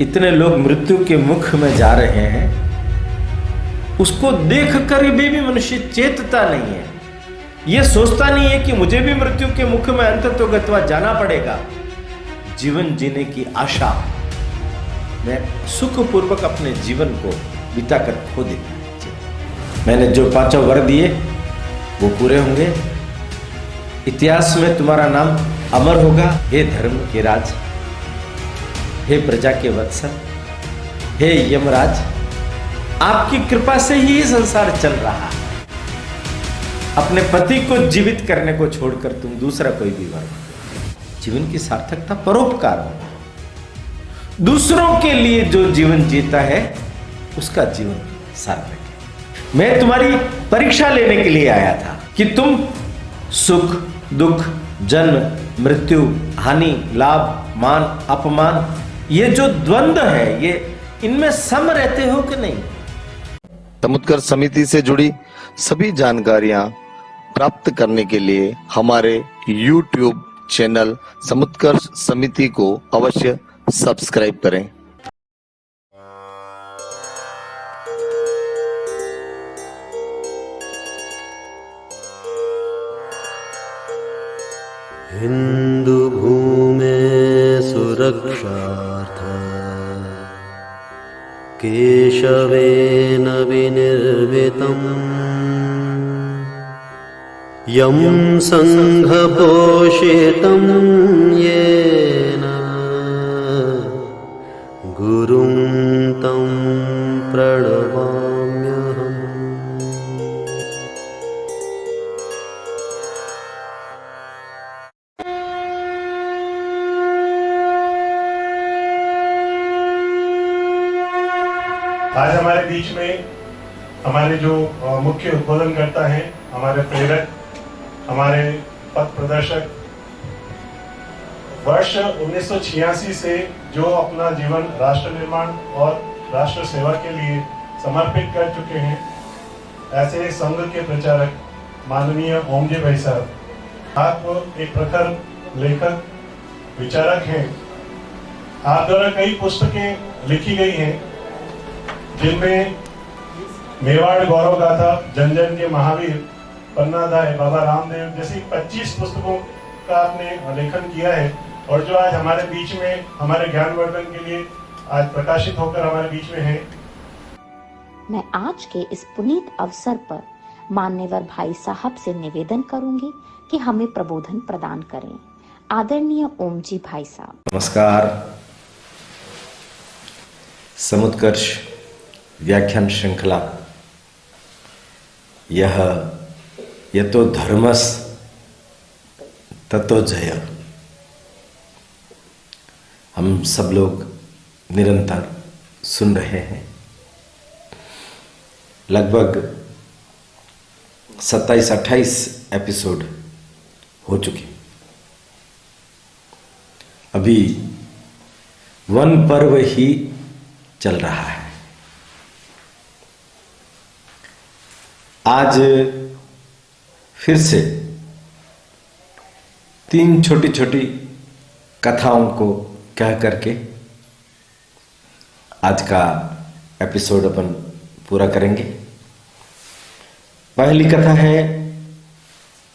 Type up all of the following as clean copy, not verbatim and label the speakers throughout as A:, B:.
A: इतने लोग मृत्यु के मुख में जा रहे हैं, उसको देखकर भी मनुष्य चेतता नहीं है, यह सोचता नहीं है कि मुझे भी मृत्यु के मुख में अंततोगत्वा जाना पड़ेगा। जीवन जीने की आशा में सुखपूर्वक अपने जीवन को बिताकर खो देता है। मैंने जो 5 वर दिए वो पूरे होंगे, इतिहास में तुम्हारा नाम अमर होगा। हे धर्म के राज, हे प्रजा के वत्सल, हे यमराज, आपकी कृपा से ही संसार चल रहा है। अपने पति को जीवित करने को छोड़कर तुम दूसरा कोई भी वर। जीवन की सार्थकता परोपकार हो। दूसरों के लिए जो जीवन जीता है उसका जीवन सार्थक है। मैं तुम्हारी परीक्षा लेने के लिए आया था कि तुम सुख दुख, जन्म मृत्यु, हानि लाभ, मान अपमान, ये जो द्वंद्व है, ये इनमें सम रहते हो कि नहीं।
B: समुत्कर्ष समिति से जुड़ी सभी जानकारियां प्राप्त करने के लिए हमारे YouTube चैनल समुत्कर्ष समिति को अवश्य सब्सक्राइब करें।
C: हिंदू भूमे सुरक्षार्थ केशवेन विनिर्मितम् यं संघपोषितं येन गुरुं तं प्रणमाम्यहम्।
D: आज हमारे बीच में हमारे जो मुख्य उद्बोधनकर्ता हैं, हमारे प्रेरक, हमारे पथ प्रदर्शक, वर्ष 1986 से जो अपना जीवन राष्ट्र निर्माण और राष्ट्र सेवा के लिए समर्पित कर चुके हैं, ऐसे संघ के प्रचारक माननीय ओमजी भाई साहब, आप एक प्रखर लेखक विचारक हैं। आप द्वारा कई पुस्तकें लिखी गई हैं, जिनमें मेवाड़ गौरव गाथा, जन जन के महावीर, पन्नादाय, बाबा रामदेव जैसी 25 पुस्तकों का आपने लेखन किया है, और जो आज हमारे बीच में हमारे ज्ञानवर्धन के लिए आज प्रकाशित होकर हमारे बीच में है।
E: मैं आज के इस पुनीत अवसर पर मान्यवर भाई साहब से निवेदन करूंगी कि हमें प्रबोधन प्रदान करें। आदरणीय ओमजी भाई साहब।
A: नमस्कार। समुत्कर्ष व्याख्यान श्रृंखला, यतो धर्मस ततो जय, हम सब लोग निरंतर सुन रहे हैं। लगभग 27-28 एपिसोड हो चुके। अभी वन पर्व ही चल रहा है। आज फिर से 3 छोटी छोटी कथाओं को कह करके आज का एपिसोड अपन पूरा करेंगे। पहली कथा है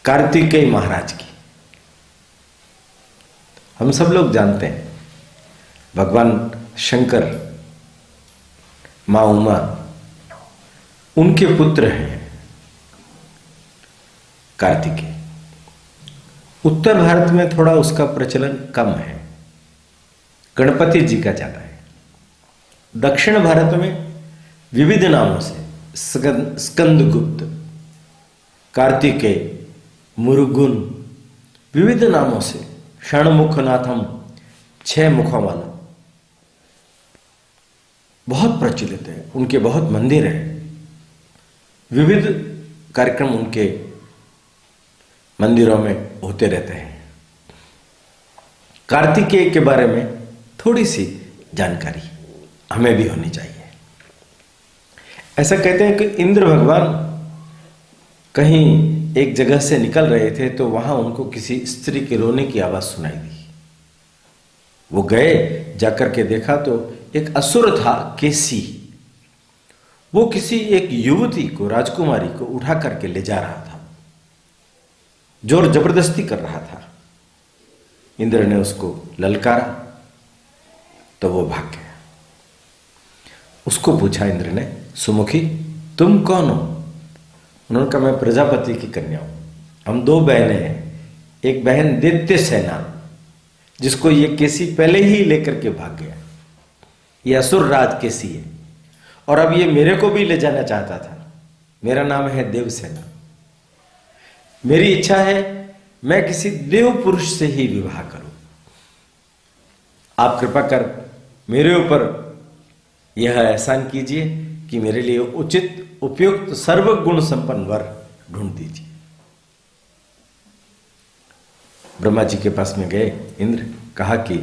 A: कार्तिकेय महाराज की। हम सब लोग जानते हैं भगवान शंकर, मां उमा, उनके पुत्र हैं कार्तिकेय। उत्तर भारत में थोड़ा उसका प्रचलन कम है, गणपति जी का ज्यादा है। दक्षिण भारत में विविध नामों से स्कंदगुप्त, कार्तिकेय, मुरुगुन, विविध नामों से षणमुखनाथम, 6 मुखों वाला बहुत प्रचलित है। उनके बहुत मंदिर हैं, विविध कार्यक्रम उनके मंदिरों में होते रहते हैं। कार्तिकेय के बारे में थोड़ी सी जानकारी हमें भी होनी चाहिए। ऐसा कहते हैं कि इंद्र भगवान कहीं एक जगह से निकल रहे थे तो वहां उनको किसी स्त्री के रोने की आवाज सुनाई दी। वो गए, जाकर के देखा तो एक असुर था केसी। वो किसी एक युवती को, राजकुमारी को उठा करके ले जा रहा था, जोर जबरदस्ती कर रहा था। इंद्र ने उसको ललकारा तो वो भाग गया। उसको पूछा इंद्र ने, सुमुखी तुम कौन हो? उन्होंने कहा मैं प्रजापति की कन्या हूं। हम दो बहनें हैं। एक बहन दैत्य सेना, जिसको ये केसी पहले ही लेकर के भाग गया। ये असुर राज केसी है, और अब ये मेरे को भी ले जाना चाहता था। मेरा नाम है देवसेना। मेरी इच्छा है मैं किसी देव पुरुष से ही विवाह करूं। आप कृपा कर मेरे ऊपर यह एहसान कीजिए कि मेरे लिए उचित उपयुक्त सर्वगुण संपन्न वर ढूंढ दीजिए। ब्रह्मा जी के पास में गए इंद्र, कहा कि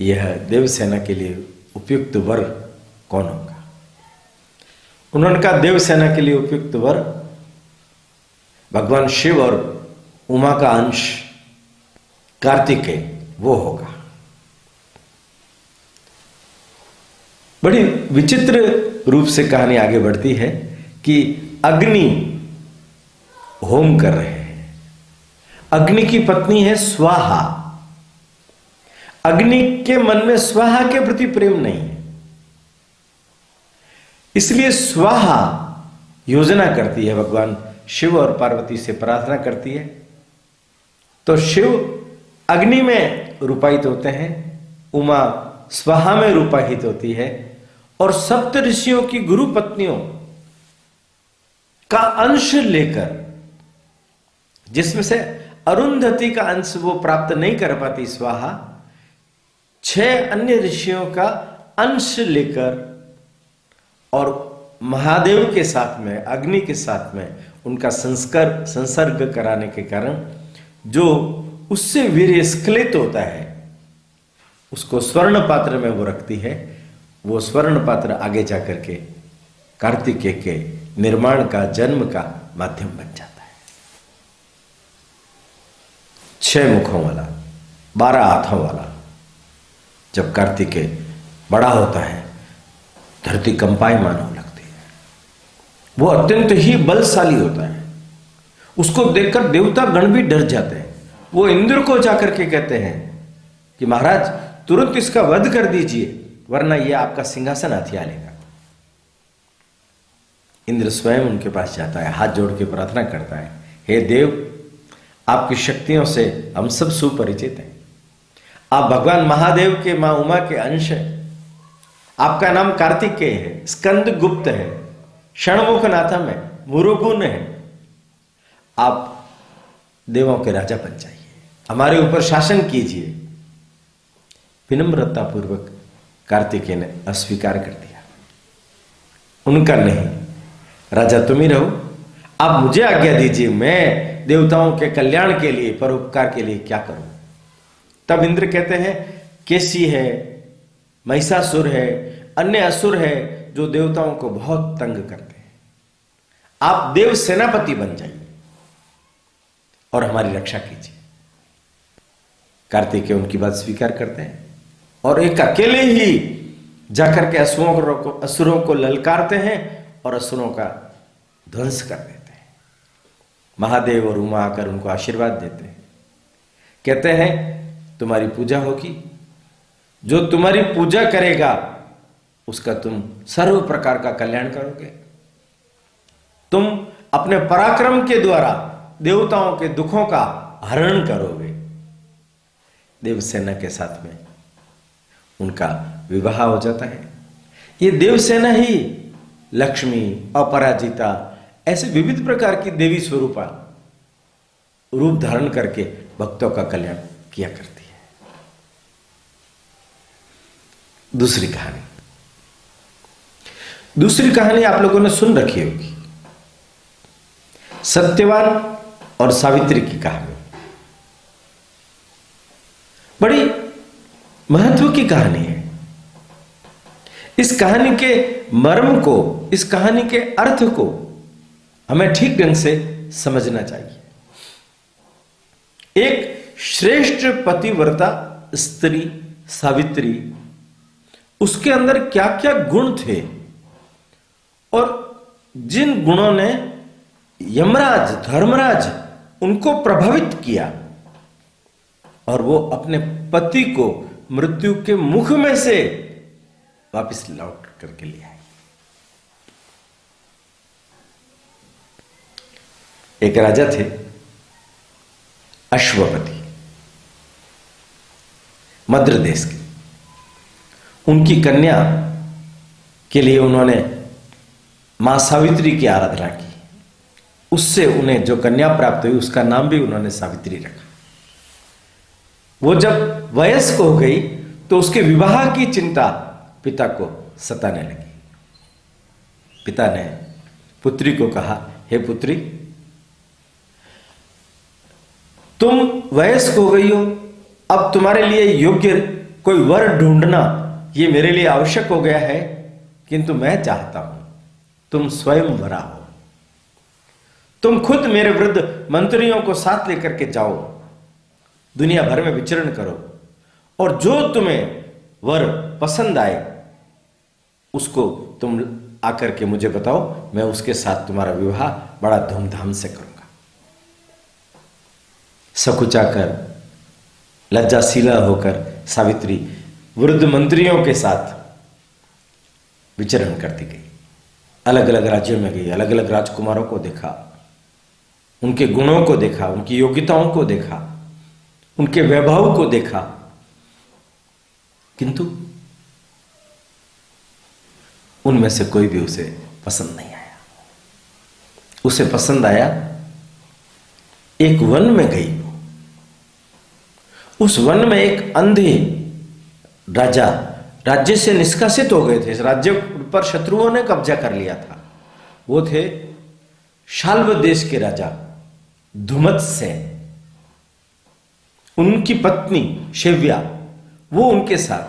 A: यह देवसेना के लिए उपयुक्त वर कौन होगा? उन्होंने कहा देवसेना के लिए उपयुक्त वर भगवान शिव और उमा का अंश कार्तिकेय वो होगा। बड़ी विचित्र रूप से कहानी आगे बढ़ती है कि अग्नि होम कर रहे हैं। अग्नि की पत्नी है स्वाहा। अग्नि के मन में स्वाहा के प्रति प्रेम नहीं है, इसलिए स्वाहा योजना करती है, भगवान शिव और पार्वती से प्रार्थना करती है। तो शिव अग्नि में रूपायित होते हैं, उमा स्वाहा में रूपायित होती है, और सप्त ऋषियों की गुरु पत्नियों का अंश लेकर, जिसमें से अरुंधति का अंश वो प्राप्त नहीं कर पाती स्वाहा, 6 अन्य ऋषियों का अंश लेकर और महादेव के साथ में, अग्नि के साथ में उनका संसर्ग कराने के कारण जो उससे वीर्य स्खलित होता है, उसको स्वर्ण पात्र में वो रखती है। वो स्वर्ण पात्र आगे जाकर के कार्तिकेय के निर्माण का, जन्म का माध्यम बन जाता है। 6 मुखों वाला, 12 हाथों वाला जब कार्तिकेय बड़ा होता है, धरती कंपायमान हो लगती है। वो अत्यंत ही बलशाली होता है। उसको देखकर देवता गण भी डर जाते हैं। वो इंद्र को जाकर के कहते हैं कि महाराज तुरंत इसका वध कर दीजिए, वरना यह आपका सिंहासन हथिया लेगा। इंद्र स्वयं उनके पास जाता है, हाथ जोड़ के प्रार्थना करता है, हे देव, आपकी शक्तियों से हम सब सुपरिचित हैं। आप भगवान महादेव के मां उमा के अंश हैं। आपका नाम कार्तिकेय है, स्कंद गुप्त है, षणमुख नाथम है, मुरुगुण है। आप देवों के राजा बन जाइए, हमारे ऊपर शासन कीजिए। विनम्रता पूर्वक कार्तिकेय ने अस्वीकार कर दिया। उनका नहीं, राजा तुम ही रहो, आप मुझे आज्ञा दीजिए, मैं देवताओं के कल्याण के लिए, परोपकार के लिए क्या करूं। तब इंद्र कहते हैं केसी है, महिषासुर है, अन्य असुर है जो देवताओं को बहुत तंग करते हैं। आप देव सेनापति बन जाइए और हमारी रक्षा कीजिए। कार्तिकेय उनकी बात स्वीकार करते हैं और एक अकेले ही जाकर के असुरों को ललकारते हैं और असुरों का ध्वंस कर देते हैं। महादेव और उमा आकर उनको आशीर्वाद देते हैं, कहते हैं तुम्हारी पूजा होगी, जो तुम्हारी पूजा करेगा उसका तुम सर्व प्रकार का कल्याण करोगे। तुम अपने पराक्रम के द्वारा देवताओं के दुखों का हरण करोगे। देवसेना के साथ में उनका विवाह हो जाता है। ये देवसेना ही लक्ष्मी, अपराजिता, ऐसे विविध प्रकार की देवी स्वरूपा रूप धारण करके भक्तों का कल्याण किया करती है। दूसरी कहानी आप लोगों ने सुन रखी होगी, सत्यवान और सावित्री की कहानी। बड़ी महत्व की कहानी है। इस कहानी के मर्म को, इस कहानी के अर्थ को हमें ठीक ढंग से समझना चाहिए। एक श्रेष्ठ पतिव्रता स्त्री सावित्री उसके अंदर क्या क्या गुण थे और जिन गुणों ने यमराज धर्मराज उनको प्रभावित किया और वो अपने पति को मृत्यु के मुख में से वापस लौट करके ले आए। एक राजा थे अश्वपति, मद्र देश के। उनकी कन्या के लिए उन्होंने मां सावित्री की आराधना की। उससे उन्हें जो कन्या प्राप्त हुई उसका नाम भी उन्होंने सावित्री रखा। वो जब वयस्क हो गई तो उसके विवाह की चिंता पिता को सताने लगी। पिता ने पुत्री को कहा, हे पुत्री, तुम वयस्क हो गई हो, अब तुम्हारे लिए योग्य कोई वर ढूंढना ये मेरे लिए आवश्यक हो गया है, किंतु मैं चाहता हूं तुम स्वयं वरा हो। तुम खुद मेरे वृद्ध मंत्रियों को साथ लेकर के जाओ, दुनिया भर में विचरण करो और जो तुम्हें वर पसंद आए उसको तुम आकर के मुझे बताओ, मैं उसके साथ तुम्हारा विवाह बड़ा धूमधाम से करूंगा। सकुचाकर लज्जाशीला होकर सावित्री वृद्ध मंत्रियों के साथ विचरण करती गई। अलग अलग राज्यों में गई, अलग अलग राजकुमारों को देखा, उनके गुणों को देखा, उनकी योग्यताओं को देखा, उनके वैभव को देखा, किंतु उनमें से कोई भी उसे पसंद नहीं आया। उसे पसंद आया, एक वन में गई। उस वन में एक अंधे राजा राज्य से निष्कासित हो गए थे। इस राज्य पर शत्रुओं ने कब्जा कर लिया था। वो थे शाल्व देश के राजा धुमत्सेन। उनकी पत्नी शिव्या, वो उनके साथ,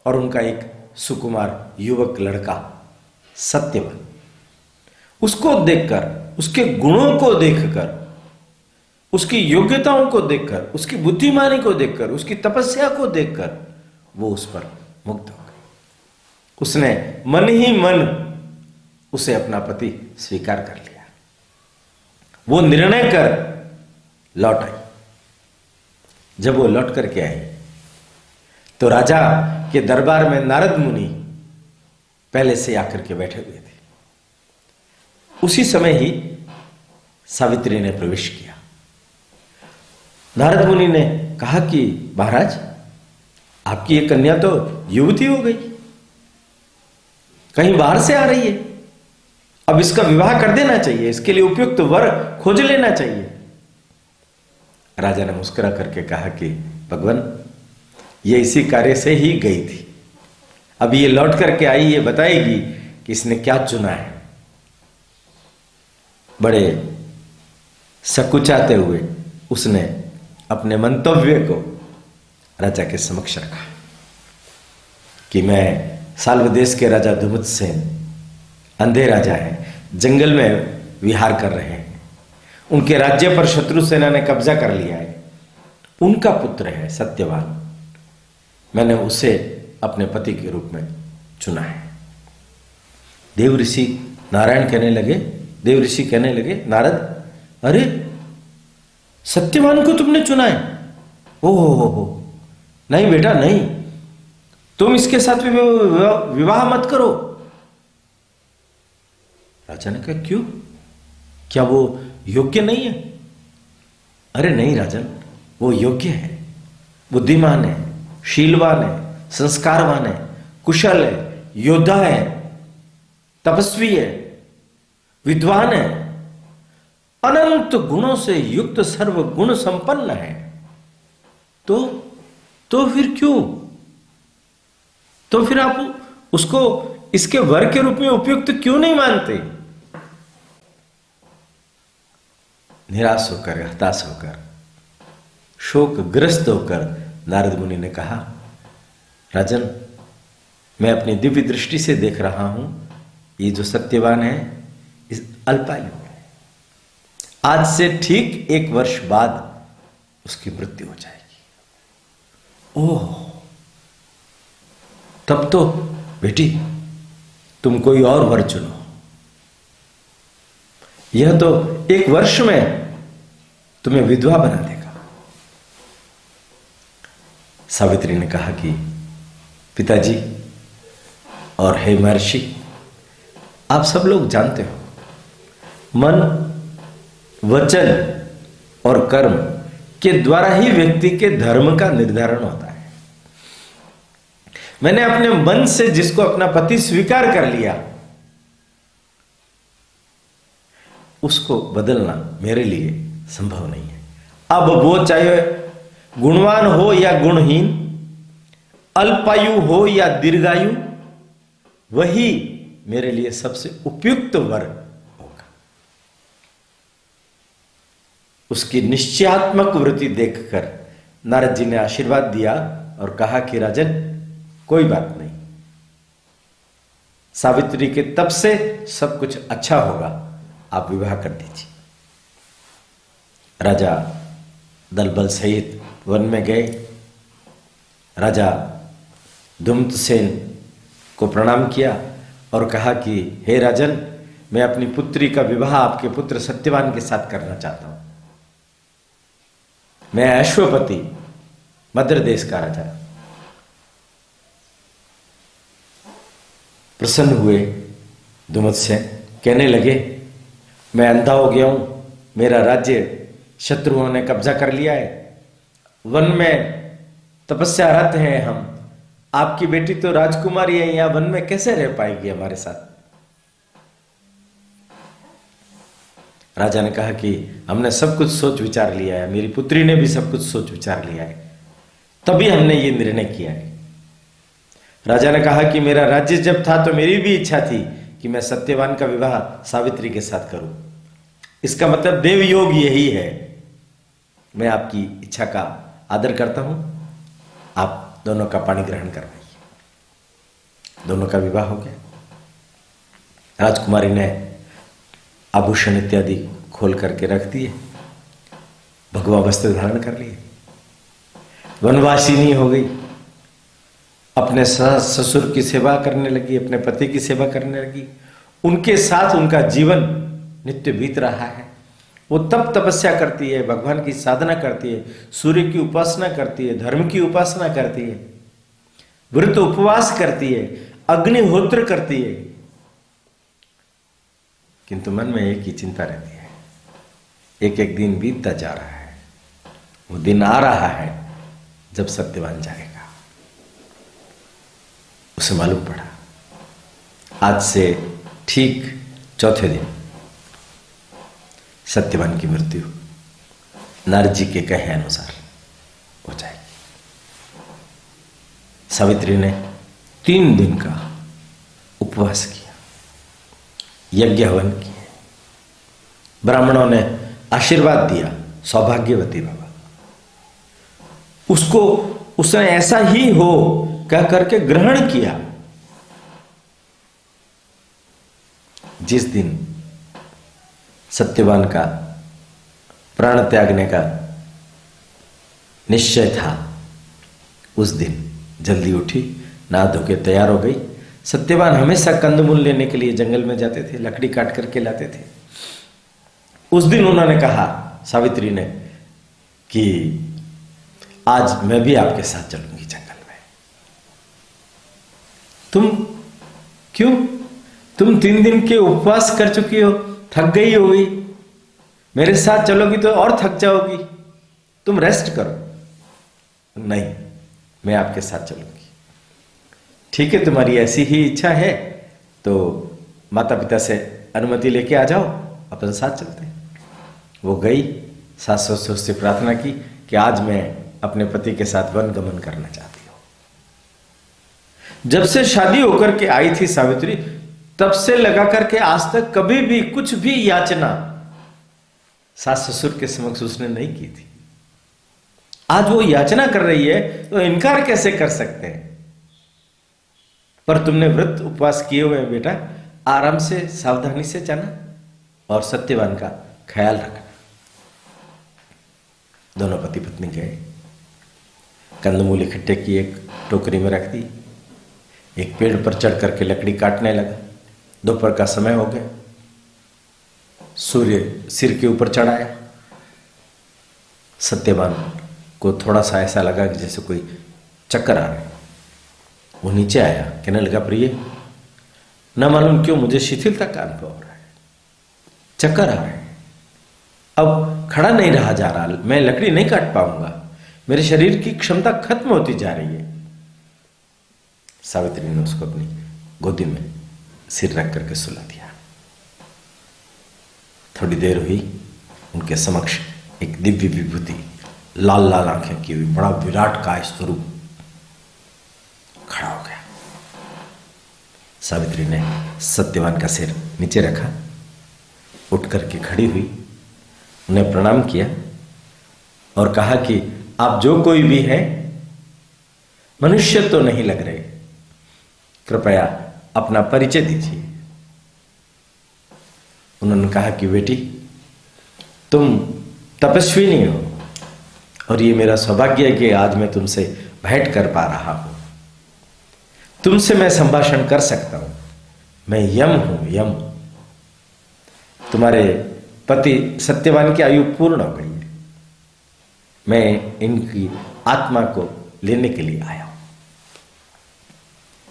A: और उनका एक सुकुमार युवक लड़का सत्यवान। उसको देखकर, उसके गुणों को देखकर, उसकी योग्यताओं को देखकर, उसकी बुद्धिमानी को देखकर, उसकी तपस्या को देखकर वो उस पर मुग्ध हो गई। उसने मन ही मन उसे अपना पति स्वीकार कर लिया। वो निर्णय कर लौट आई। जब वो लौट करके आई तो राजा के दरबार में नारद मुनि पहले से आकर के बैठे हुए थे। उसी समय ही सावित्री ने प्रवेश किया। नारद मुनि ने कहा कि महाराज, आपकी ये कन्या तो युवती हो गई, कहीं बाहर से आ रही है, अब इसका विवाह कर देना चाहिए, इसके लिए उपयुक्त वर खोज लेना चाहिए। राजा ने मुस्कुरा करके कहा कि भगवान, ये इसी कार्य से ही गई थी, अब ये लौट करके आई, ये बताएगी कि इसने क्या चुना है। बड़े सकुचाते हुए उसने अपने मंतव्य को राजा के समक्ष रखा कि मैं साल्व देश के राजा धुमत्सेन, अंधे राजा हैं, जंगल में विहार कर रहे हैं, उनके राज्य पर शत्रु सेना ने कब्जा कर लिया है, उनका पुत्र है सत्यवान, मैंने उसे अपने पति के रूप में चुना है। देव ऋषि नारायण कहने लगे, देव ऋषि कहने लगे, नारद, अरे सत्यवान को तुमने चुना है? हो, नहीं बेटा नहीं, तुम इसके साथ विवाह मत करो। राजा ने कहा क्यों, क्या वो योग्य नहीं है? अरे नहीं राजन, वो योग्य है, बुद्धिमान है, शीलवान है, संस्कारवान है, कुशल है, योद्धा है, तपस्वी है, विद्वान है, अनंत गुणों से युक्त सर्व गुण संपन्न है। तो फिर क्यों, तो फिर आप उसको इसके वर के रूप में उपयुक्त क्यों नहीं मानते? निराश होकर, हताश होकर, शोकग्रस्त होकर नारद मुनि ने कहा, राजन, मैं अपनी दिव्य दृष्टि से देख रहा हूं, ये जो सत्यवान है इस अल्पायु है, आज से ठीक 1 वर्ष बाद उसकी मृत्यु हो जाएगी। ओह, तब तो बेटी तुम कोई और वर चुनो, यह तो 1 वर्ष में तुम्हें विधवा बना देगा। सावित्री ने कहा कि पिताजी और हे महर्षि, आप सब लोग जानते हो, मन, वचन और कर्म के द्वारा ही व्यक्ति के धर्म का निर्धारण होता है। मैंने अपने मन से जिसको अपना पति स्वीकार कर लिया, उसको बदलना मेरे लिए संभव नहीं है। अब वो चाहे गुणवान हो या गुणहीन, अल्पायु हो या दीर्घायु, वही मेरे लिए सबसे उपयुक्त वर होगा। उसकी निश्चयात्मक वृत्ति देखकर नारद जी ने आशीर्वाद दिया और कहा कि राजन, कोई बात नहीं, सावित्री के तप से सब कुछ अच्छा होगा, आप विवाह कर दीजिए। राजा दलबल सहित वन में गए। राजा धूम्रसेन को प्रणाम किया और कहा कि हे राजन, मैं अपनी पुत्री का विवाह आपके पुत्र सत्यवान के साथ करना चाहता हूं। मैं अश्वपति, मद्र देश का राजा। प्रसन्न हुए धूम्रसेन, कहने लगे, मैं अंधा हो गया हूं, मेरा राज्य शत्रुओं ने कब्जा कर लिया है, वन में तपस्यारत हैं हम, आपकी बेटी तो राजकुमारी है, यहां वन में कैसे रह पाएगी हमारे साथ। राजा ने कहा कि हमने सब कुछ सोच विचार लिया है, मेरी पुत्री ने भी सब कुछ सोच विचार लिया है, तभी हमने ये निर्णय किया है। राजा ने कहा कि मेरा राज्य जब था तो मेरी भी इच्छा थी कि मैं सत्यवान का विवाह सावित्री के साथ करूं। इसका मतलब देव योग यही है। मैं आपकी इच्छा का आदर करता हूं, आप दोनों का पाणी ग्रहण करवाइए। दोनों का विवाह हो गया। राजकुमारी ने आभूषण इत्यादि खोल करके रख दिए, भगवा वस्त्र धारण कर लिए, वनवासिनी हो गई, अपने सास ससुर की सेवा करने लगी, अपने पति की सेवा करने लगी। उनके साथ उनका जीवन नित्य बीत रहा है। वो तप तपस्या करती है, भगवान की साधना करती है, सूर्य की उपासना करती है, धर्म की उपासना करती है, व्रत उपवास करती है, अग्निहोत्र करती है, किंतु मन में एक ही चिंता रहती है। एक एक दिन बीतता जा रहा है, वो दिन आ रहा है जब सत्यवान जाएगा। उसे मालूम पड़ा आज से ठीक चौथे दिन सत्यवान की मृत्यु नारद जी के कहे अनुसार हो जाएगी। सावित्री ने 3 दिन का उपवास किया, यज्ञ हवन किए, ब्राह्मणों ने आशीर्वाद दिया, सौभाग्यवती बाबा। उसको उसने ऐसा ही हो कह करके ग्रहण किया। जिस दिन सत्यवान का प्राण त्यागने का निश्चय था, उस दिन जल्दी उठी, नहा धो के तैयार हो गई। सत्यवान हमेशा कंदमूल लेने के लिए जंगल में जाते थे, लकड़ी काट करके लाते थे। उस दिन उन्होंने कहा, सावित्री ने, कि आज मैं भी आपके साथ चलूंगी जंगल में। तुम क्यों? तुम 3 दिन के उपवास कर चुकी हो, थक गई होगी, मेरे साथ चलोगी तो और थक जाओगी, तुम रेस्ट करो। नहीं, मैं आपके साथ चलूंगी। ठीक है, तुम्हारी ऐसी ही इच्छा है तो माता पिता से अनुमति लेके आ जाओ, अपन साथ चलते। वो गई, सास ससुर से प्रार्थना की कि आज मैं अपने पति के साथ वन गमन करना चाहती हूं। जब से शादी होकर के आई थी सावित्री, तब से लगा करके आज तक कभी भी कुछ भी याचना सास ससुर के समक्ष उसने नहीं की थी। आज वो याचना कर रही है तो इनकार कैसे कर सकते हैं? पर तुमने व्रत उपवास किए हुए बेटा, आराम से सावधानी से जाना और सत्यवान का ख्याल रखना। दोनों पति पत्नी गए, कंदमूल इकट्ठे की एक टोकरी में रख दी, एक पेड़ पर चढ़ करके लकड़ी काटने लगा। दोपहर का समय हो गया, सूर्य सिर के ऊपर चढ़ाया। सत्यवान को थोड़ा सा ऐसा लगा कि जैसे कोई चक्कर आ रहा है। वो नीचे आया, कहने लगा, प्रिय, न मालूम क्यों मुझे शिथिलता का अनुभव हो रहा है, चक्कर आ रहा है, अब खड़ा नहीं रहा जा रहा, मैं लकड़ी नहीं काट पाऊंगा, मेरे शरीर की क्षमता खत्म होती जा रही है। सावित्री ने उसको अपनी गोदी में सिर रख करके सुला दिया। थोड़ी देर हुई, उनके समक्ष एक दिव्य विभूति, लाल लाल आंखें की हुई, बड़ा विराट काय स्वरूप खड़ा हो गया। सावित्री ने सत्यवान का सिर नीचे रखा, उठ करके खड़ी हुई, उन्हें प्रणाम किया और कहा कि आप जो कोई भी हैं, मनुष्य तो नहीं लग रहे, कृपया अपना परिचय दीजिए। उन्होंने कहा कि बेटी, तुम तपस्विनी हो और ये मेरा सौभाग्य है कि आज मैं तुमसे भेंट कर पा रहा हूं, तुमसे मैं संभाषण कर सकता हूं। मैं यम हूं, यम। तुम्हारे पति सत्यवान की आयु पूर्ण हो गई है, मैं इनकी आत्मा को लेने के लिए आया हूं।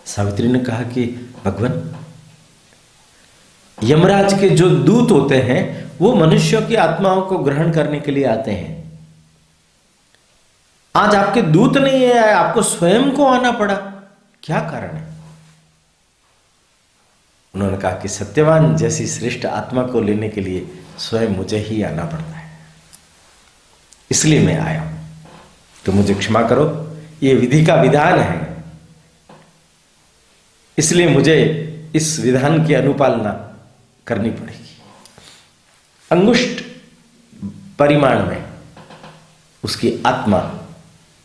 A: सावित्री ने कहा कि भगवान, यमराज के जो दूत होते हैं वो मनुष्यों की आत्माओं को ग्रहण करने के लिए आते हैं, आज आपके दूत नहीं आए, आपको स्वयं को आना पड़ा, क्या कारण है? उन्होंने कहा कि सत्यवान जैसी श्रेष्ठ आत्मा को लेने के लिए स्वयं मुझे ही आना पड़ता है, इसलिए मैं आया हूं, तो मुझे क्षमा करो, ये विधि का विधान है, इसलिए मुझे इस विधान की अनुपालना करनी पड़ेगी। अंगुष्ठ परिमाण में उसकी आत्मा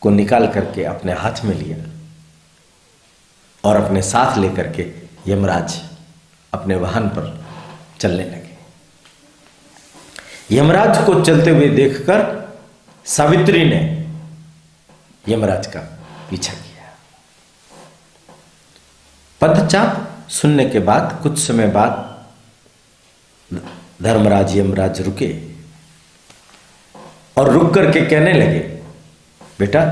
A: को निकाल करके अपने हाथ में लिया और अपने साथ लेकर के यमराज अपने वाहन पर चलने लगे। यमराज को चलते हुए देखकर सावित्री ने यमराज का पीछा किया। पदचाप सुनने के बाद कुछ समय बाद धर्मराज यमराज रुके और रुक करके कहने लगे, बेटा,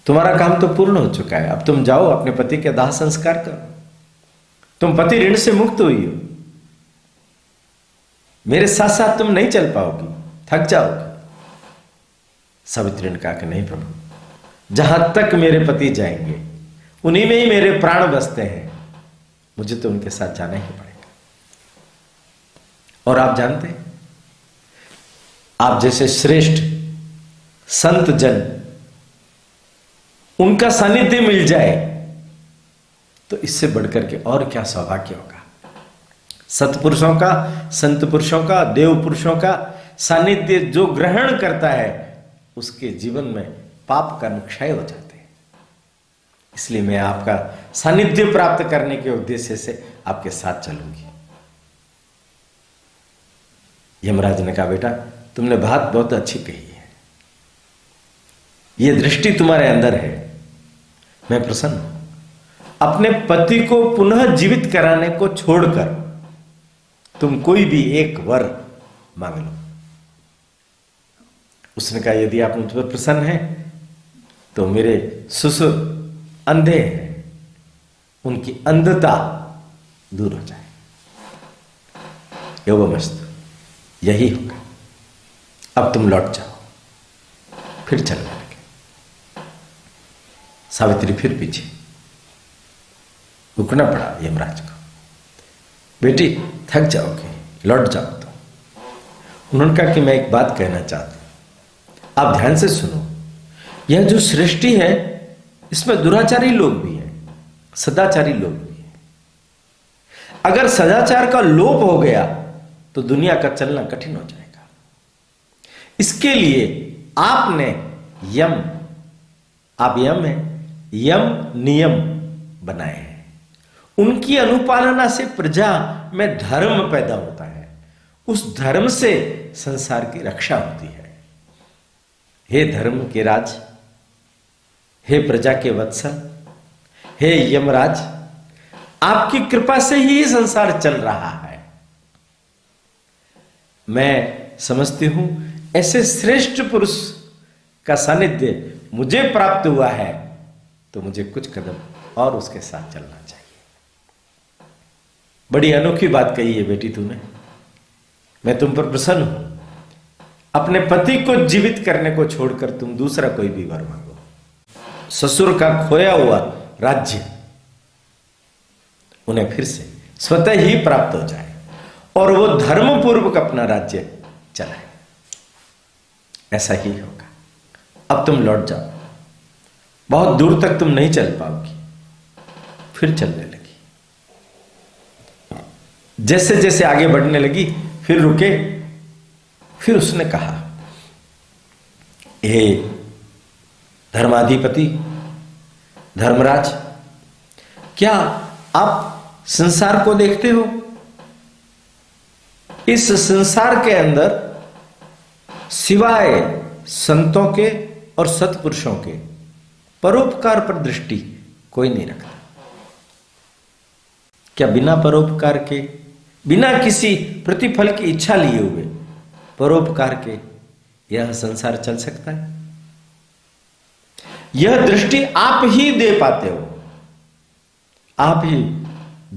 A: तुम्हारा काम तो पूर्ण हो चुका है, अब तुम जाओ अपने पति के दाह संस्कार करो, तुम पति ऋण से मुक्त हुई हो, मेरे साथ साथ तुम नहीं चल पाओगी, थक जाओगी। सावित्री ने कहा कि नहीं प्रभु, जहां तक मेरे पति जाएंगे उन्हीं में ही मेरे प्राण बसते हैं, मुझे तो उनके साथ जाना ही पड़ेगा। और आप जानते हैं, आप जैसे श्रेष्ठ संत जन, उनका सानिध्य मिल जाए तो इससे बढ़कर के और क्या सौभाग्य होगा। सत्पुरुषों का, संत पुरुषों का, देव पुरुषों का सानिध्य जो ग्रहण करता है उसके जीवन में पाप का क्षय हो जाते हैं। इसलिए मैं आपका सानिध्य प्राप्त करने के उद्देश्य से आपके साथ चलूंगी। यमराज ने कहा, बेटा, तुमने बात बहुत अच्छी कही है, यह दृष्टि तुम्हारे अंदर है, मैं प्रसन्न हूं। अपने पति को पुनः जीवित कराने को छोड़कर तुम कोई भी एक वर मांग लो। उसने कहा, यदि आप मुझ पर प्रसन्न हैं तो मेरे ससुर अंधे हैं, उनकी अंधता दूर हो जाए। एवमस्तु, यही होगा, अब तुम लौट जाओ। फिर चलने लगे। सावित्री फिर पीछे, रुकना पड़ा यमराज को। बेटी, थक जाओगे, लौट जाओ तो। उन्होंने कहा कि मैं एक बात कहना चाहती हूं, आप ध्यान से सुनो। यह जो सृष्टि है इसमें दुराचारी लोग भी हैं, सदाचारी लोग भी हैं। अगर सदाचार का लोप हो गया तो दुनिया का चलना कठिन हो जाएगा। इसके लिए आपने यम, आप यम है, यम नियम बनाए हैं। उनकी अनुपालना से प्रजा में धर्म पैदा होता है, उस धर्म से संसार की रक्षा होती है। हे धर्म के राज, हे प्रजा के वत्सल, हे यमराज, आपकी कृपा से ही संसार चल रहा है। मैं समझती हूं ऐसे श्रेष्ठ पुरुष का सानिध्य मुझे प्राप्त हुआ है, तो मुझे कुछ कदम और उसके साथ चलना चाहिए। बड़ी अनोखी बात कही है बेटी तूने। मैं तुम पर प्रसन्न हूं। अपने पति को जीवित करने को छोड़कर तुम दूसरा कोई भी वर मांगो। ससुर का खोया हुआ राज्य उन्हें फिर से स्वतः ही प्राप्त हो जाए और वो धर्मपूर्वक अपना राज्य चलाए। ऐसा ही होगा। अब तुम लौट जाओ। बहुत दूर तक तुम नहीं चल पाओगी। फिर चलने लगी। जैसे जैसे आगे बढ़ने लगी फिर रुके। फिर उसने कहा, हे धर्माधिपति धर्मराज, क्या आप संसार को देखते हो? इस संसार के अंदर सिवाय संतों के और सत्पुरुषों के परोपकार पर दृष्टि कोई नहीं रखता। क्या बिना परोपकार के, बिना किसी प्रतिफल की इच्छा लिए हुए परोपकार के यह संसार चल सकता है? यह दृष्टि आप ही दे पाते हो। आप ही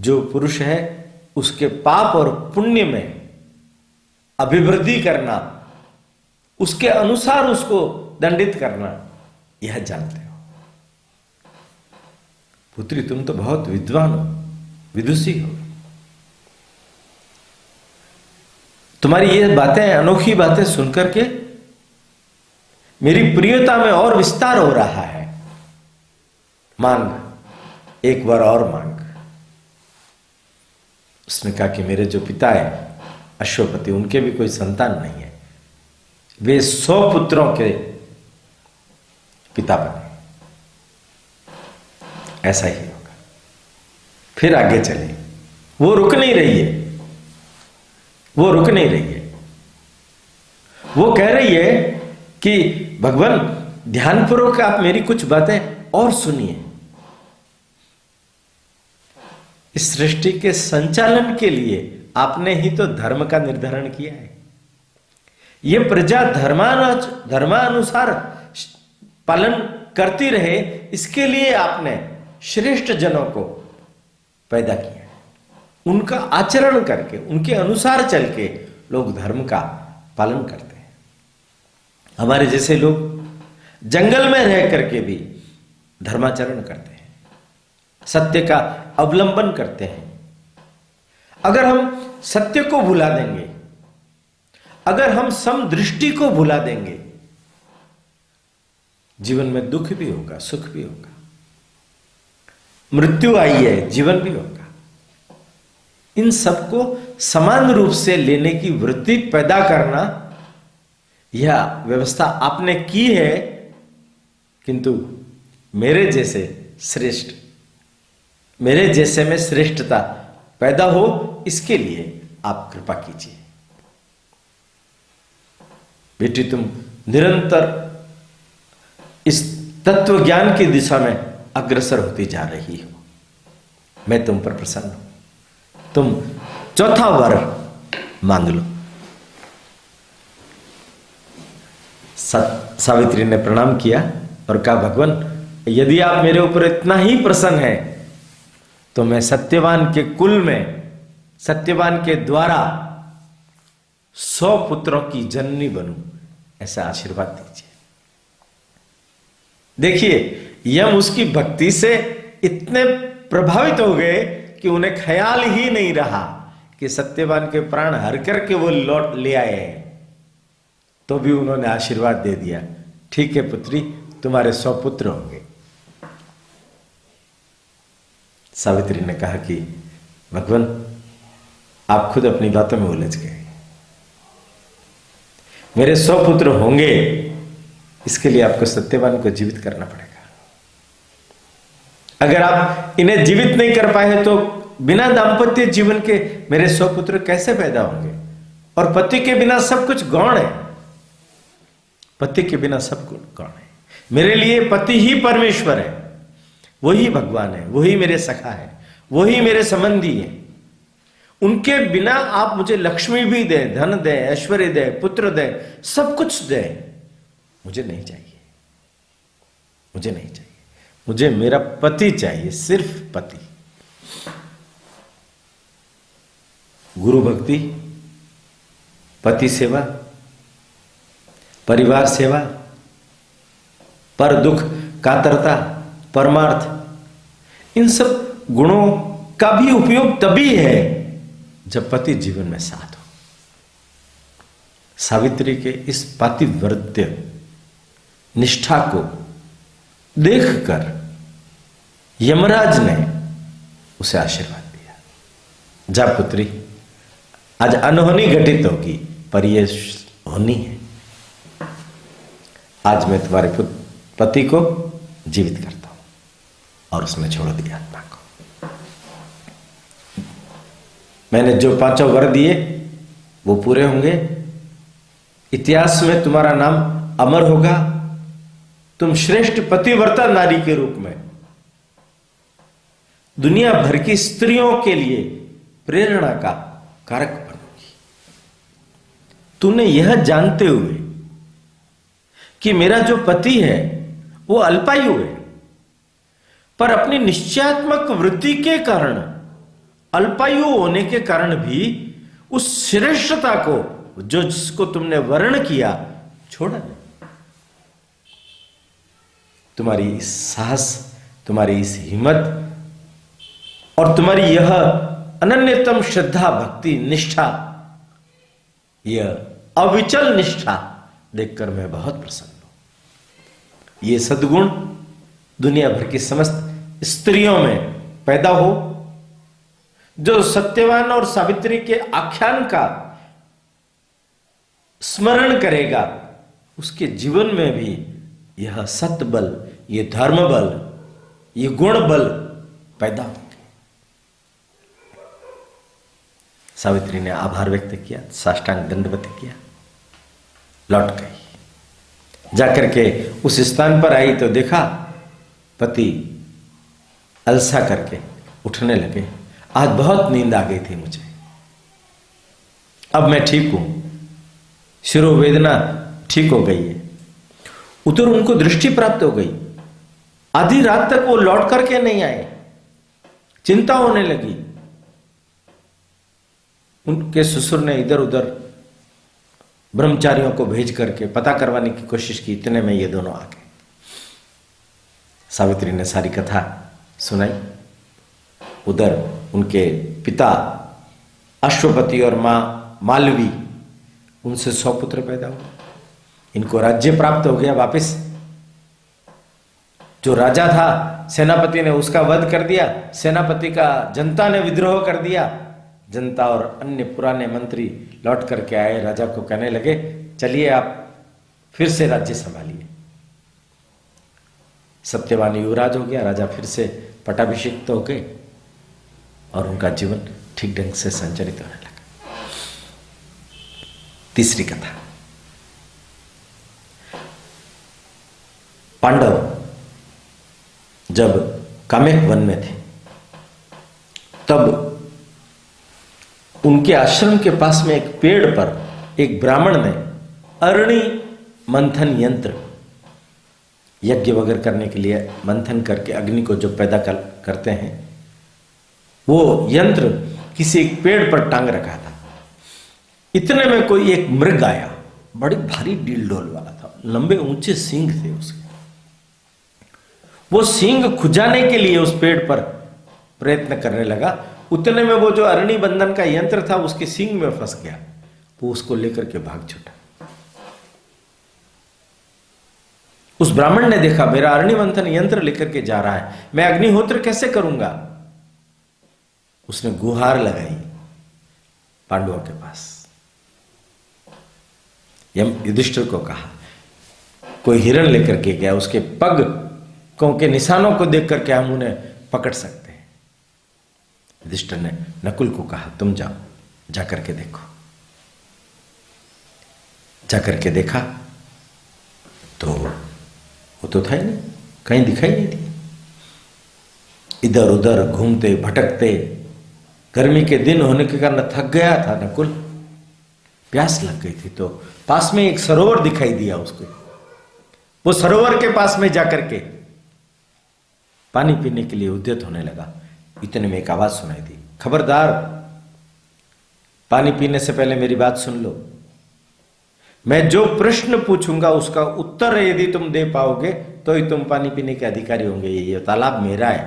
A: जो पुरुष है उसके पाप और पुण्य में अभिवृद्धि करना, उसके अनुसार उसको दंडित करना, यह जानते हो। पुत्री, तुम तो बहुत विद्वान हो, विदुषी हो। तुम्हारी ये बातें, अनोखी बातें सुनकर के मेरी प्रियता में और विस्तार हो रहा है। मांग, एक बार और मांग। उसने कहा कि मेरे जो पिता है अश्वपति, उनके भी कोई संतान नहीं है। वे 100 पुत्रों के पिता बने। ऐसा ही होगा। फिर आगे चले। वो रुक नहीं रही है। वो रुक नहीं रही है। वो कह रही है कि भगवान, ध्यानपूर्वक आप मेरी कुछ बातें और सुनिए। इस सृष्टि के संचालन के लिए आपने ही तो धर्म का निर्धारण किया है। यह प्रजा धर्मानुसार पालन करती रहे, इसके लिए आपने श्रेष्ठ जनों को पैदा किया है। उनका आचरण करके, उनके अनुसार चल के लोग धर्म का पालन करते हैं। हमारे जैसे लोग जंगल में रह करके भी धर्माचरण करते हैं, सत्य का अवलंबन करते हैं। अगर हम सत्य को भुला देंगे, अगर हम समदृष्टि को भुला देंगे, जीवन में दुख भी होगा, सुख भी होगा, मृत्यु आई है, जीवन भी होगा। इन सबको समान रूप से लेने की वृत्ति पैदा करना, यह व्यवस्था आपने की है। किंतु मेरे जैसे श्रेष्ठ, मेरे जैसे में श्रेष्ठता पैदा हो, इसके लिए आप कृपा कीजिए। बेटी, तुम निरंतर इस तत्व ज्ञान की दिशा में अग्रसर होती जा रही हो। मैं तुम पर प्रसन्न हूं। तुम चौथा वर मांग लो। सावित्री ने प्रणाम किया और कहा, भगवान, यदि आप मेरे ऊपर इतना ही प्रसन्न हैं तो मैं सत्यवान के कुल में, सत्यवान के द्वारा 100 पुत्रों की जननी बनूं, ऐसा आशीर्वाद दीजिए। देखिए, यम उसकी भक्ति से इतने प्रभावित हो गए कि उन्हें ख्याल ही नहीं रहा कि सत्यवान के प्राण हर करके वो लौट ले आए हैं। तो भी उन्होंने आशीर्वाद दे दिया, ठीक है पुत्री, तुम्हारे 100 पुत्र होंगे। सावित्री ने कहा कि भगवान, आप खुद अपनी बातों में उलझ गए। मेरे 100 पुत्र होंगे, इसके लिए आपको सत्यवान को जीवित करना पड़ेगा। अगर आप इन्हें जीवित नहीं कर पाए तो बिना दाम्पत्य जीवन के मेरे 100 पुत्र कैसे पैदा होंगे? और पति के बिना सब कुछ गौण है। पति के बिना सब कुछ गौण है। मेरे लिए पति ही परमेश्वर है। वही भगवान है, वही मेरे सखा है, वही मेरे संबंधी है। उनके बिना आप मुझे लक्ष्मी भी दे, धन दे, ऐश्वर्य दे, पुत्र दे, सब कुछ दे, मुझे नहीं चाहिए, मुझे नहीं चाहिए। मुझे मेरा पति चाहिए, सिर्फ पति। गुरु भक्ति, पति सेवा, परिवार सेवा, पर दुख कातरता, परमार्थ, इन सब गुणों का भी उपयोग तभी है जब पति जीवन में साथ हो। सावित्री के इस पातिव्रत्य निष्ठा को देखकर यमराज ने उसे आशीर्वाद दिया, जा पुत्री, आज अनहोनी घटित होगी पर यह होनी है। आज मैं तुम्हारे पति को जीवित करता हूं। और उसने छोड़ दिया आत्मा को। मैंने जो 5 वर दिए वो पूरे होंगे। इतिहास में तुम्हारा नाम अमर होगा। तुम श्रेष्ठ पतिव्रता नारी के रूप में दुनिया भर की स्त्रियों के लिए प्रेरणा का कारक बनोगी। तूने यह जानते हुए कि मेरा जो पति है वो अल्पायु है, पर अपनी निश्चयात्मक वृत्ति के कारण, अल्पायु होने के कारण भी उस श्रेष्ठता को जो जिसको तुमने वर्ण किया छोड़ा नहीं। तुम्हारी इस साहस, तुम्हारी इस हिम्मत और तुम्हारी यह अनन्यतम श्रद्धा, भक्ति, निष्ठा, यह अविचल निष्ठा देखकर मैं बहुत प्रसन्न हूं। ये सद्गुण दुनिया भर की समस्त स्त्रियों में पैदा हो। जो सत्यवान और सावित्री के आख्यान का स्मरण करेगा, उसके जीवन में भी यह सत्य बल, ये धर्म बल, ये गुण बल पैदा होंगे। सावित्री ने आभार व्यक्त किया, साष्टांग दंडवत किया, लौट गई। जाकर के उस स्थान पर आई तो देखा पति अलसा करके उठने लगे। आज बहुत नींद आ गई थी मुझे, अब मैं ठीक हूं, शिरोवेदना ठीक हो गई है। उधर उनको दृष्टि प्राप्त हो गई। आधी रात तक वो लौट करके नहीं आए, चिंता होने लगी। उनके ससुर ने इधर उधर ब्रह्मचारियों को भेज करके पता करवाने की कोशिश की। इतने में ये दोनों आ गए। सावित्री ने सारी कथा सुनाई। उधर उनके पिता अश्वपति और मां मालवी, उनसे 100 पुत्र पैदा हुए। इनको राज्य प्राप्त हो गया वापस। जो राजा था सेनापति ने उसका वध कर दिया। सेनापति का जनता ने विद्रोह कर दिया। जनता और अन्य पुराने मंत्री लौट करके आए, राजा को कहने लगे चलिए आप फिर से राज्य संभालिए। सत्यवान युवराज हो गया। राजा फिर से पट्टाभिषिक्त हो गए और उनका जीवन ठीक ढंग से संचालित होने लगा। तीसरी कथा, पांडव जब कामेक वन में थे तब उनके आश्रम के पास में एक पेड़ पर एक ब्राह्मण ने अरणि मंथन यंत्र, यज्ञ वगैरह करने के लिए मंथन करके अग्नि को जो पैदा करते हैं, वो यंत्र किसी एक पेड़ पर टांग रखा था। इतने में कोई एक मृग आया, बड़ी भारी डील डोल वाला था, लंबे ऊंचे सींग थे उसके। वो सींग खुजाने के लिए उस पेड़ पर प्रयत्न करने लगा। उतने में वो जो अरणि बंधन का यंत्र था उसके सींग में फंस गया। वो उसको लेकर के भाग छूटा। उस ब्राह्मण ने देखा मेरा अरणि मंथन यंत्र लेकर के जा रहा है, मैं अग्निहोत्र कैसे करूंगा। उसने गुहार लगाई पांडवों के पास। युधिष्ठिर को कहा, कोई हिरण लेकर के गया, उसके पगों के निशानों को देख करके हम उन्हें पकड़ सकते हैं। युधिष्ठिर ने नकुल को कहा तुम जाओ, जाकर के देखो। जाकर के देखा तो वो तो था ही नहीं, कहीं दिखाई नहीं दिया। इधर उधर घूमते भटकते, गर्मी के दिन होने के कारण थक गया था नकुल, प्यास लग गई थी, तो पास में एक सरोवर दिखाई दिया उसको। वो सरोवर के पास में जाकर के पानी पीने के लिए उद्यत होने लगा। इतने में एक आवाज सुनाई दी, खबरदार, पानी पीने से पहले मेरी बात सुन लो। मैं जो प्रश्न पूछूंगा उसका उत्तर यदि तुम दे पाओगे तो ही तुम पानी पीने के अधिकारी होंगे। ये तालाब मेरा है,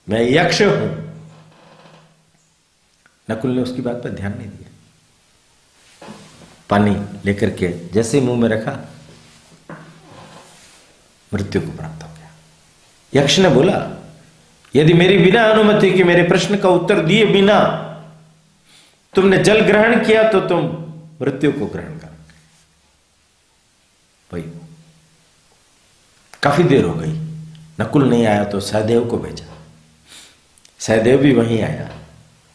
A: मैं यक्ष हूं। नकुल ने उसकी बात पर ध्यान नहीं दिया। पानी लेकर के जैसे मुंह में रखा, मृत्यु को प्राप्त हो गया। यक्ष ने बोला, यदि मेरी बिना अनुमति के मेरे प्रश्न का उत्तर दिए बिना तुमने जल ग्रहण किया तो तुम मृत्यु को ग्रहण करोगे। भाई काफी देर हो गई, नकुल नहीं आया तो सहदेव को भेजा। सहदेव भी वहीं आया,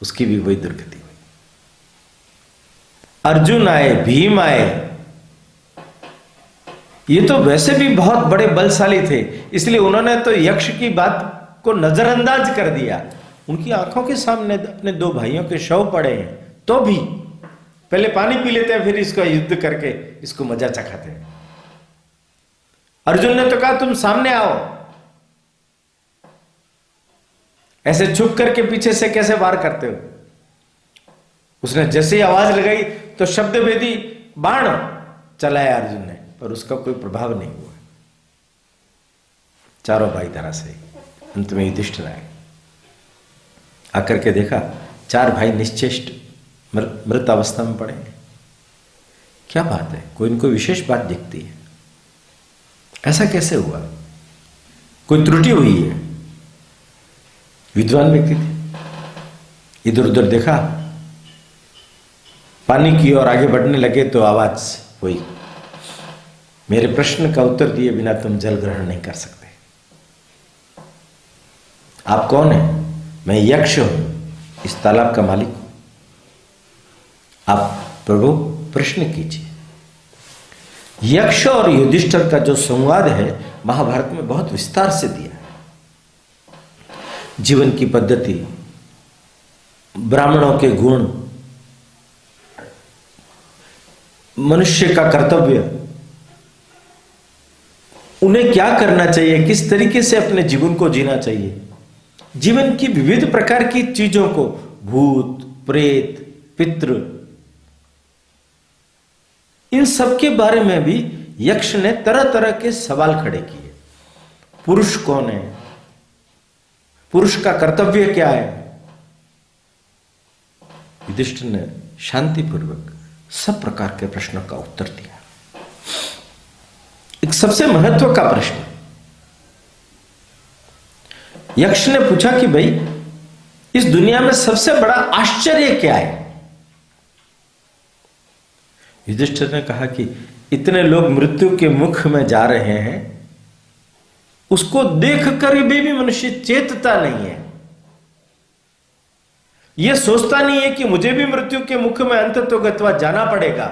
A: उसकी भी वही दुर्गति हुई। अर्जुन आए, भीम आए, ये तो वैसे भी बहुत बड़े बलशाली थे, इसलिए उन्होंने तो यक्ष की बात को नजरअंदाज कर दिया। उनकी आंखों के सामने अपने दो भाइयों के शव पड़े हैं, तो भी पहले पानी पी लेते हैं, फिर इसका युद्ध करके इसको मजा चखाते हैं। अर्जुन ने तो कहा, तुम सामने आओ। ऐसे छुप करके पीछे से कैसे वार करते हो? उसने जैसे ही आवाज लगाई तो शब्द भेदी बाण चलाया अर्जुन ने, पर उसका कोई प्रभाव नहीं हुआ। चारों भाई तरह से अंत में युधिष्ठिर आए। आकर के देखा, चार भाई निश्चेष्ट मृत अवस्था में पड़े हैं। क्या बात है, कोई इनको विशेष बात दिखती है, ऐसा कैसे हुआ? कोई त्रुटि हुई है? विद्वान व्यक्ति थे। इधर उधर देखा, पानी की ओर आगे बढ़ने लगे तो आवाज हुई, मेरे प्रश्न का उत्तर दिए बिना तुम जल ग्रहण नहीं कर सकते। आप कौन हैं? मैं यक्ष हूं, इस तालाब का मालिक हूं। आप प्रभु प्रश्न कीजिए। यक्ष और युधिष्ठिर का जो संवाद है महाभारत में बहुत विस्तार से दिया है। जीवन की पद्धति, ब्राह्मणों के गुण, मनुष्य का कर्तव्य, उन्हें क्या करना चाहिए, किस तरीके से अपने जीवन को जीना चाहिए, जीवन की विविध प्रकार की चीजों को, भूत प्रेत पितृ, इन सब के बारे में भी यक्ष ने तरह तरह के सवाल खड़े किए। पुरुष कौन है, पुरुष का कर्तव्य क्या है? युधिष्ठिर ने शांतिपूर्वक सब प्रकार के प्रश्नों का उत्तर दिया। एक सबसे महत्व का प्रश्न, यक्ष ने पूछा कि भाई इस दुनिया में सबसे बड़ा आश्चर्य क्या है? युधिष्ठिर ने कहा कि इतने लोग मृत्यु के मुख में जा रहे हैं, उसको देखकर भी मनुष्य चेतता नहीं है। यह सोचता नहीं है कि मुझे भी मृत्यु के मुख में अंततोगत्वा जाना पड़ेगा।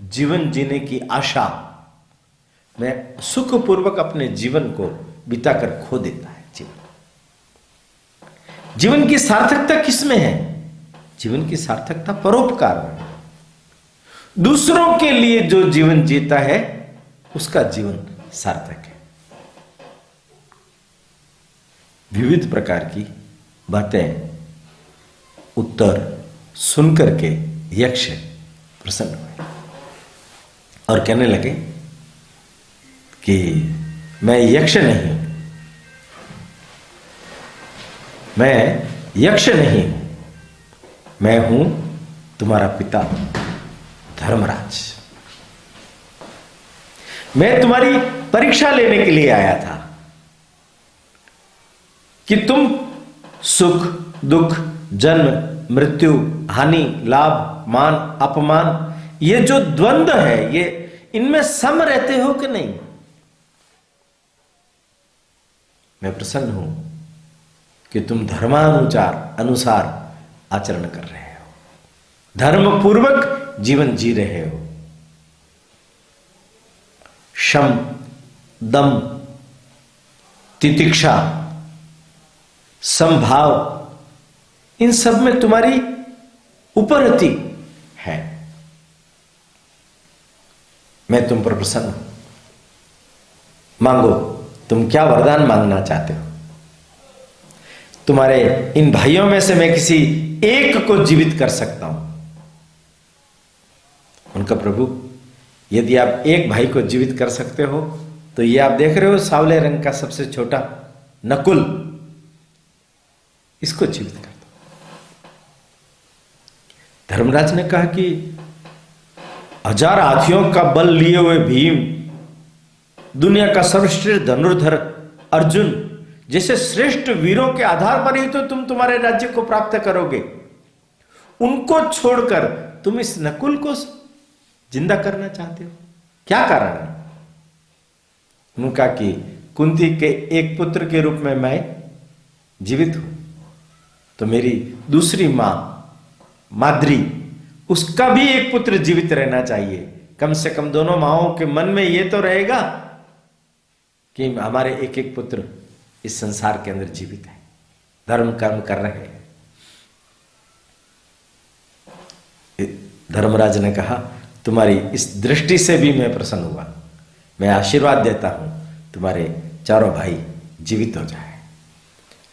A: जीवन जीने की आशा में सुखपूर्वक अपने जीवन को बिताकर खो देता है। जीवन की सार्थकता किसमें है? जीवन की सार्थकता परोपकार में। दूसरों के लिए जो जीवन जीता है उसका जीवन सार्थक है। विविध प्रकार की बातें उत्तर सुनकर के यक्ष प्रसन्न हुए और कहने लगे कि मैं यक्ष नहीं, मैं यक्ष नहीं हूं, मैं हूं तुम्हारा पिता धर्मराज। मैं तुम्हारी परीक्षा लेने के लिए आया था कि तुम सुख दुख, जन्म मृत्यु, हानि लाभ, मान अपमान, ये जो द्वंद्व है, ये इनमें सम रहते हो कि नहीं? मैं प्रसन्न हूं कि तुम धर्मानुसार आचरण कर रहे हो, धर्म पूर्वक जीवन जी रहे हो। शम दम तितिक्षा समभाव, इन सब में तुम्हारी उपरति है। मैं तुम पर प्रसन्न हूं। मांगो, तुम क्या वरदान मांगना चाहते हो? तुम्हारे इन भाइयों में से मैं किसी एक को जीवित कर सकता हूं। उनका प्रभु, यदि आप एक भाई को जीवित कर सकते हो तो ये आप देख रहे हो सावले रंग का सबसे छोटा नकुल, इसको जीवित कर दो। धर्मराज ने कहा कि 1000 हाथियों का बल लिए हुए भीम, दुनिया का सर्वश्रेष्ठ धनुर्धर अर्जुन जैसे श्रेष्ठ वीरों के आधार पर ही तो तुम तुम्हारे राज्य को प्राप्त करोगे। उनको छोड़कर तुम इस नकुल को जिंदा करना चाहते हो, क्या कारण है? उनका कि कुंती के एक पुत्र के रूप में मैं जीवित हूं, तो मेरी दूसरी मां माद्री, उसका भी एक पुत्र जीवित रहना चाहिए। कम से कम दोनों माओं के मन में यह तो रहेगा कि हमारे एक एक पुत्र इस संसार के अंदर जीवित है, धर्म कर्म कर रहे हैं। धर्मराज ने कहा, तुम्हारी इस दृष्टि से भी मैं प्रसन्न हुआ। मैं आशीर्वाद देता हूं तुम्हारे चारों भाई जीवित हो जाए।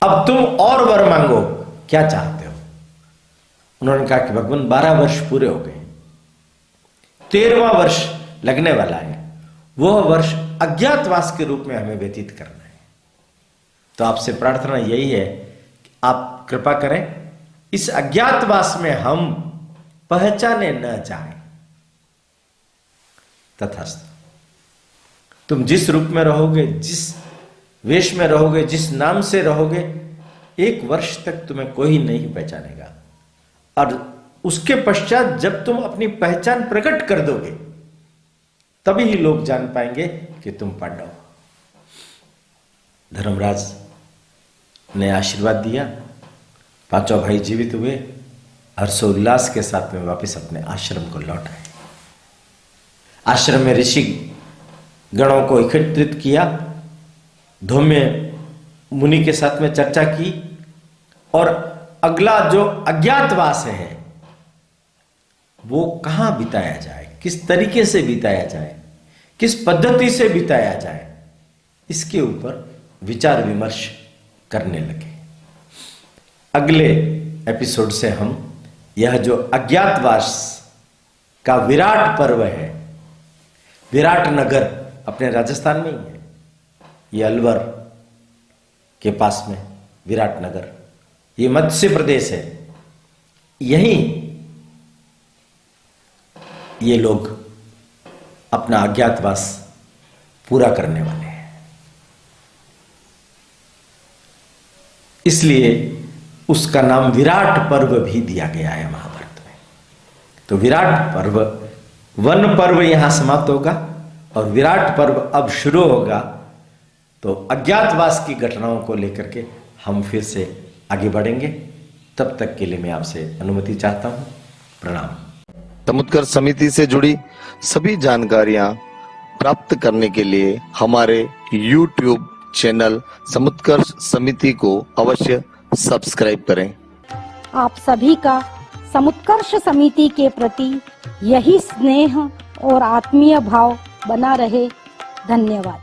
A: अब तुम और वर मांगो, क्या चाहते हो? उन्होंने कहा कि भगवान 12 वर्ष पूरे हो गए, 13वां वर्ष लगने वाला है, वह वर्ष अज्ञातवास के रूप में हमें व्यतीत करना है। तो आपसे प्रार्थना यही है कि आप कृपा करें, इस अज्ञातवास में हम पहचाने न जाएं। तथास्तु। तुम जिस रूप में रहोगे, जिस वेश में रहोगे, जिस नाम से रहोगे, 1 वर्ष तक तुम्हें कोई नहीं पहचानेगा। और उसके पश्चात जब तुम अपनी पहचान प्रकट कर दोगे, तभी ही लोग जान पाएंगे कि तुम पांडव हो। धर्मराज ने आशीर्वाद दिया, 5 भाई जीवित हुए, हर्षोल्लास के साथ में वापस अपने आश्रम को लौट आए। आश्रम में ऋषि गणों को एकत्रित किया, धौम्य मुनि के साथ में चर्चा की, और अगला जो अज्ञातवास है वो कहां बिताया जाए, किस तरीके से बिताया जाए, किस पद्धति से बिताया जाए, इसके ऊपर विचार विमर्श करने लगे। अगले एपिसोड से हम यह जो अज्ञातवास का विराट पर्व है, विराट नगर अपने राजस्थान में ही है, ये अलवर के पास में विराट नगर, ये मत्स्य प्रदेश है, यहीं ये लोग अपना अज्ञातवास पूरा करने वाले हैं। इसलिए उसका नाम विराट पर्व भी दिया गया है महाभारत में। तो विराट पर्व, वन पर्व यहां समाप्त होगा और विराट पर्व अब शुरू होगा। तो अज्ञातवास की घटनाओं को लेकर के हम फिर से आगे बढ़ेंगे। तब तक के लिए मैं आपसे अनुमति चाहता हूं। प्रणाम।
B: समुत्कर्ष समिति से जुड़ी सभी जानकारियां प्राप्त करने के लिए हमारे YouTube चैनल समुत्कर्ष समिति को अवश्य सब्सक्राइब करें।
F: आप सभी का समुत्कर्ष समिति के प्रति यही स्नेह और आत्मीय भाव बना रहे। धन्यवाद।